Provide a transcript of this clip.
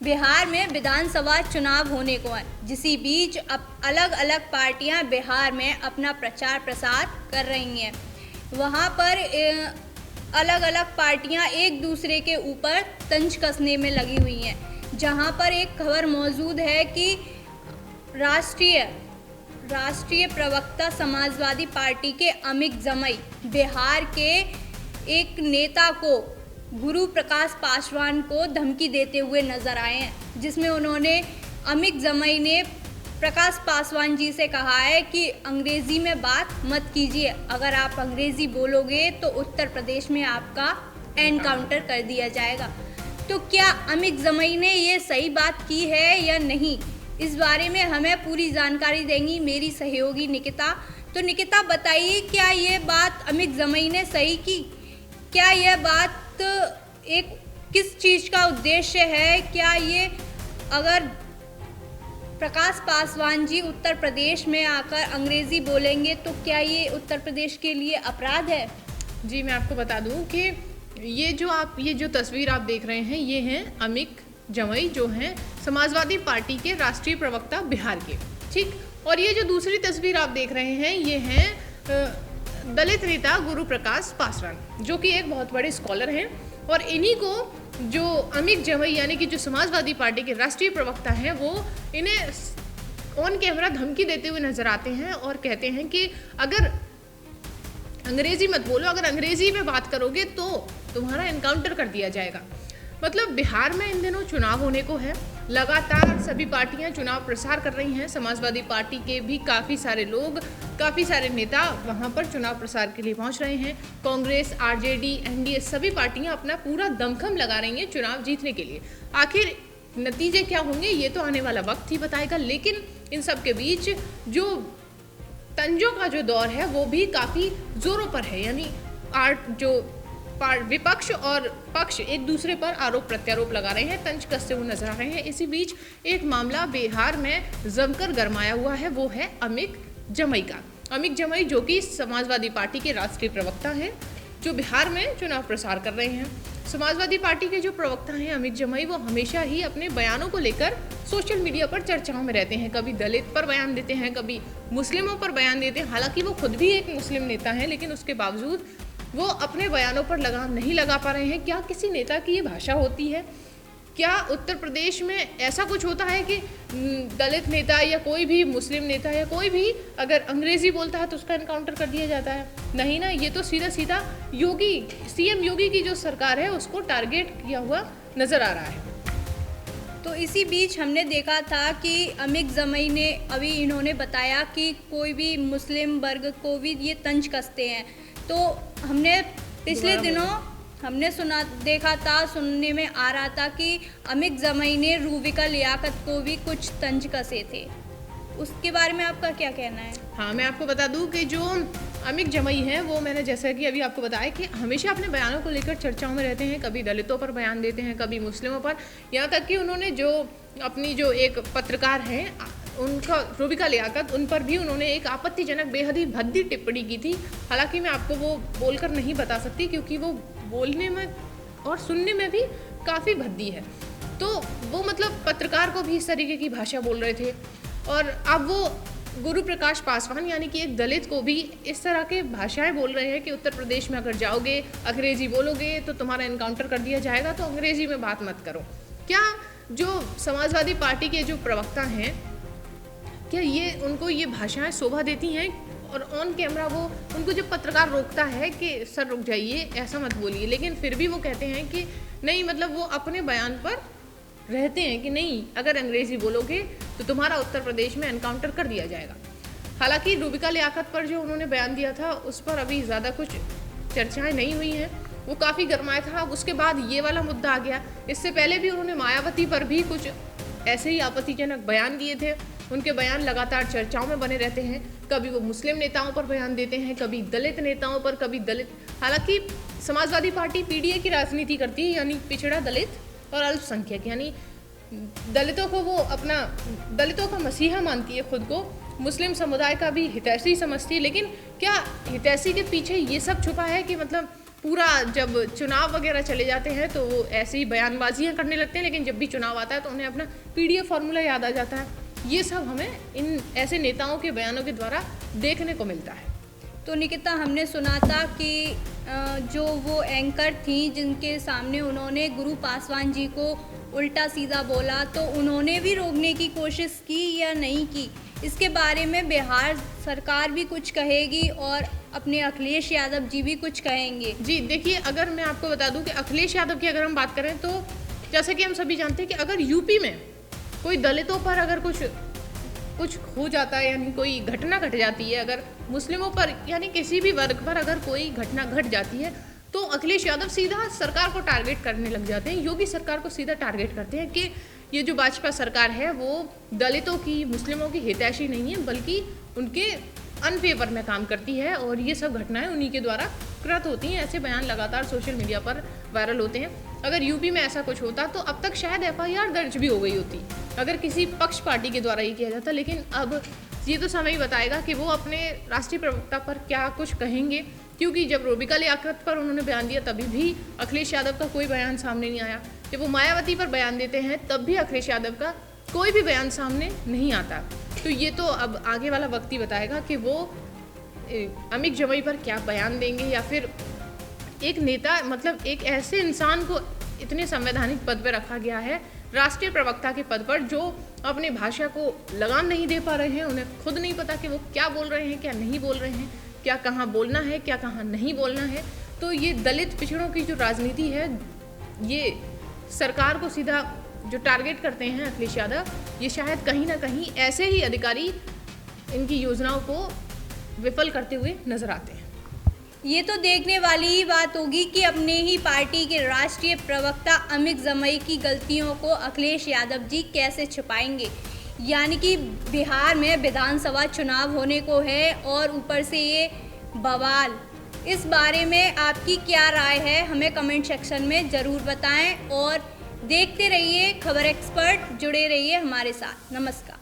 बिहार में विधानसभा चुनाव होने को है, जिसी बीच अब अलग अलग पार्टियां बिहार में अपना प्रचार प्रसार कर रही हैं। वहां पर अलग अलग पार्टियां एक दूसरे के ऊपर तंज कसने में लगी हुई हैं। जहां पर एक खबर मौजूद है कि राष्ट्रीय प्रवक्ता समाजवादी पार्टी के अमित जमई बिहार के एक नेता को गुरु प्रकाश पासवान को धमकी देते हुए नजर आए हैं, जिसमें उन्होंने अमित जमई ने प्रकाश पासवान जी से कहा है कि अंग्रेजी में बात मत कीजिए, अगर आप अंग्रेजी बोलोगे तो उत्तर प्रदेश में आपका एनकाउंटर कर दिया जाएगा। तो क्या अमित जमई ने ये सही बात की है या नहीं, इस बारे में हमें पूरी जानकारी देंगी मेरी सहयोगी निकिता। तो निकिता बताइए, क्या ये बात अमित जमई ने सही की? क्या यह बात एक किस चीज का उद्देश्य है? क्या ये अगर प्रकाश पासवान जी उत्तर प्रदेश में आकर अंग्रेजी बोलेंगे तो क्या ये उत्तर प्रदेश के लिए अपराध है? जी, मैं आपको बता दूं कि ये जो तस्वीर आप देख रहे हैं, ये हैं अमित जमई, जो हैं समाजवादी पार्टी के राष्ट्रीय प्रवक्ता बिहार के, ठीक। और ये जो दूसरी तस्वीर आप देख रहे हैं, ये हैं दलित नेता गुरु प्रकाश पासवान, जो कि एक बहुत बड़े स्कॉलर हैं। और इन्हीं को जो अमित जमई यानी कि जो समाजवादी पार्टी के राष्ट्रीय प्रवक्ता हैं, वो इन्हें ऑन कैमरा धमकी देते हुए नजर आते हैं और कहते हैं कि अगर अंग्रेजी मत बोलो, अगर अंग्रेजी में बात करोगे तो तुम्हारा एनकाउंटर कर दिया जाएगा। मतलब बिहार में इन दिनों चुनाव होने को है, लगातार सभी पार्टियां चुनाव प्रसार कर रही हैं। समाजवादी पार्टी के भी काफ़ी सारे लोग, काफ़ी सारे नेता वहां पर चुनाव प्रसार के लिए पहुंच रहे हैं। कांग्रेस, आरजेडी, एनडीए सभी पार्टियां अपना पूरा दमखम लगा रही हैं चुनाव जीतने के लिए। आखिर नतीजे क्या होंगे ये तो आने वाला वक्त ही बताएगा, लेकिन इन सब के बीच जो तंजों का जो दौर है वो भी काफ़ी जोरों पर है। यानी विपक्ष और पक्ष एक दूसरे पर आरोप प्रत्यारोप लगा रहे हैं, तंज कसते हुए नजर आ रहे हैं। इसी बीच एक मामला बिहार में जमकर गरमाया हुआ है, वो है अमित जमई का। अमित जमई जो कि समाजवादी पार्टी के राष्ट्रीय प्रवक्ता हैं, जो बिहार में चुनाव प्रसार कर रहे हैं। समाजवादी पार्टी के जो प्रवक्ता हैं अमित जमई, वो हमेशा ही अपने बयानों को लेकर सोशल मीडिया पर चर्चाओं में रहते हैं। कभी दलित पर बयान देते हैं, कभी मुस्लिमों पर बयान देते हैं। हालांकि वो खुद भी एक मुस्लिम नेता हैं, लेकिन उसके बावजूद वो अपने बयानों पर लगाम नहीं लगा पा रहे हैं। क्या किसी नेता की ये भाषा होती है? क्या उत्तर प्रदेश में ऐसा कुछ होता है कि दलित नेता या कोई भी मुस्लिम नेता या कोई भी अगर अंग्रेजी बोलता है तो उसका एनकाउंटर कर दिया जाता है? नहीं ना, ये तो सीधा सीधा सीएम योगी की जो सरकार है उसको टारगेट किया हुआ नजर आ रहा है। तो इसी बीच हमने देखा था कि अमित जमई ने अभी इन्होंने बताया कि कोई भी मुस्लिम वर्ग को भी ये तंज कसते हैं। तो हमने पिछले दिनों सुनने में आ रहा था कि अमित जमई ने रूबिका लियाकत को भी कुछ तंज कसे थे। उसके बारे में आपका क्या कहना है? हाँ, मैं आपको बता दूं कि जो अमित जमई हैं वो, मैंने जैसा कि अभी आपको बताया कि हमेशा अपने बयानों को लेकर चर्चाओं में रहते हैं। कभी दलितों पर बयान देते हैं, कभी मुस्लिमों पर, यहाँ तक कि उन्होंने जो अपनी जो एक पत्रकार हैं उनका रूबिका लियाकत, उन पर भी उन्होंने एक आपत्तिजनक बेहद ही भद्दी टिप्पणी की थी। हालांकि मैं आपको वो बोलकर नहीं बता सकती क्योंकि वो बोलने में और सुनने में भी काफ़ी भद्दी है। तो वो मतलब पत्रकार को भी इस तरीके की भाषा बोल रहे थे, और अब वो गुरु प्रकाश पासवान यानी कि एक दलित को भी इस तरह के भाषाएं बोल रहे हैं कि उत्तर प्रदेश में अगर जाओगे, अंग्रेजी बोलोगे तो तुम्हारा एनकाउंटर कर दिया जाएगा, तो अंग्रेजी में बात मत करो। क्या जो समाजवादी पार्टी के जो प्रवक्ता हैं, क्या ये उनको ये भाषाएं शोभा देती हैं? और ऑन कैमरा वो उनको जब पत्रकार रोकता है कि सर रुक जाइए, ऐसा मत बोलिए, लेकिन फिर भी वो कहते हैं कि नहीं, मतलब वो अपने बयान पर रहते हैं कि नहीं, अगर अंग्रेजी बोलोगे तो तुम्हारा उत्तर प्रदेश में एनकाउंटर कर दिया जाएगा। हालांकि रूबिका लियाकत पर जो उन्होंने बयान दिया था उस पर अभी ज़्यादा कुछ चर्चाएँ नहीं हुई हैं, वो काफ़ी गरमाया था। उसके बाद ये वाला मुद्दा आ गया। इससे पहले भी उन्होंने मायावती पर भी कुछ ऐसे ही आपत्तिजनक बयान दिए थे। उनके बयान लगातार चर्चाओं में बने रहते हैं। कभी वो मुस्लिम नेताओं पर बयान देते हैं, कभी दलित नेताओं पर, कभी दलित। हालांकि समाजवादी पार्टी पीडीए की राजनीति करती है, यानी पिछड़ा दलित और अल्पसंख्यक, यानी दलितों को वो अपना दलितों का मसीहा मानती है खुद को, मुस्लिम समुदाय का भी हितैषी समझती है। लेकिन क्या हितैषी के पीछे ये सब छुपा है कि मतलब पूरा जब चुनाव वगैरह चले जाते हैं तो वो ऐसी बयानबाजियां करने लगते हैं, लेकिन जब भी चुनाव आता है तो उन्हें अपना पीडीएफ फॉर्मूला याद आ जाता है। ये सब हमें इन ऐसे नेताओं के बयानों के द्वारा देखने को मिलता है। तो निकिता, हमने सुना था कि जो वो एंकर थी जिनके सामने उन्होंने गुरु पासवान जी को उल्टा सीधा बोला, तो उन्होंने भी रोकने की कोशिश की या नहीं की? इसके बारे में बिहार सरकार भी कुछ कहेगी और अपने अखिलेश यादव जी भी कुछ कहेंगे। जी देखिए, अगर मैं आपको बता दूं कि अखिलेश यादव की अगर हम बात करें तो जैसे कि हम सभी जानते हैं कि अगर यूपी में कोई दलितों पर अगर कुछ हो जाता है, यानी कोई घटना घट जाती है, अगर मुस्लिमों पर यानी किसी भी वर्ग पर अगर कोई घटना घट जाती है, तो अखिलेश यादव सीधा सरकार को टारगेट करने लग जाते हैं, योगी सरकार को सीधा टारगेट करते हैं कि ये जो भाजपा सरकार है वो दलितों की, मुस्लिमों की हितैषी नहीं है, बल्कि उनके अनफेवर में काम करती है और ये सब घटनाएं उन्हीं के द्वारा कृत होती हैं। ऐसे बयान लगातार सोशल मीडिया पर वायरल होते हैं। अगर यूपी में ऐसा कुछ होता तो अब तक शायद एफआईआर दर्ज भी हो गई होती अगर किसी पक्ष पार्टी के द्वारा ये किया जाता, लेकिन अब ये तो समय ही बताएगा कि वो अपने राष्ट्रीय प्रवक्ता पर क्या कुछ कहेंगे, क्योंकि जब रोबिका लियाकत पर उन्होंने बयान दिया तभी भी अखिलेश यादव का कोई बयान सामने नहीं आया। जब वो मायावती पर बयान देते हैं तब भी अखिलेश यादव का कोई भी बयान सामने नहीं आता। तो ये तो अब आगे वाला वक्त ही बताएगा कि वो अमित जमाई पर क्या बयान देंगे, या फिर एक नेता, मतलब एक ऐसे इंसान को इतने संवैधानिक पद पर रखा गया है, राष्ट्रीय प्रवक्ता के पद पर, जो अपनी भाषा को लगाम नहीं दे पा रहे हैं, उन्हें खुद नहीं पता कि वो क्या बोल रहे हैं, क्या नहीं बोल रहे हैं, क्या कहाँ बोलना है, क्या कहाँ नहीं बोलना है। तो ये दलित पिछड़ों की जो राजनीति है, ये सरकार को सीधा जो टारगेट करते हैं अखिलेश यादव, ये शायद कहीं ना कहीं ऐसे ही अधिकारी इनकी योजनाओं को विफल करते हुए नजर आते हैं। ये तो देखने वाली ही बात होगी कि अपने ही पार्टी के राष्ट्रीय प्रवक्ता अमित जमाई की गलतियों को अखिलेश यादव जी कैसे छुपाएंगे। यानी कि बिहार में विधानसभा चुनाव होने को है और ऊपर से ये बवाल। इस बारे में आपकी क्या राय है, हमें कमेंट सेक्शन में ज़रूर बताएं और देखते रहिए खबर एक्सपर्ट, जुड़े रहिए हमारे साथ। नमस्कार।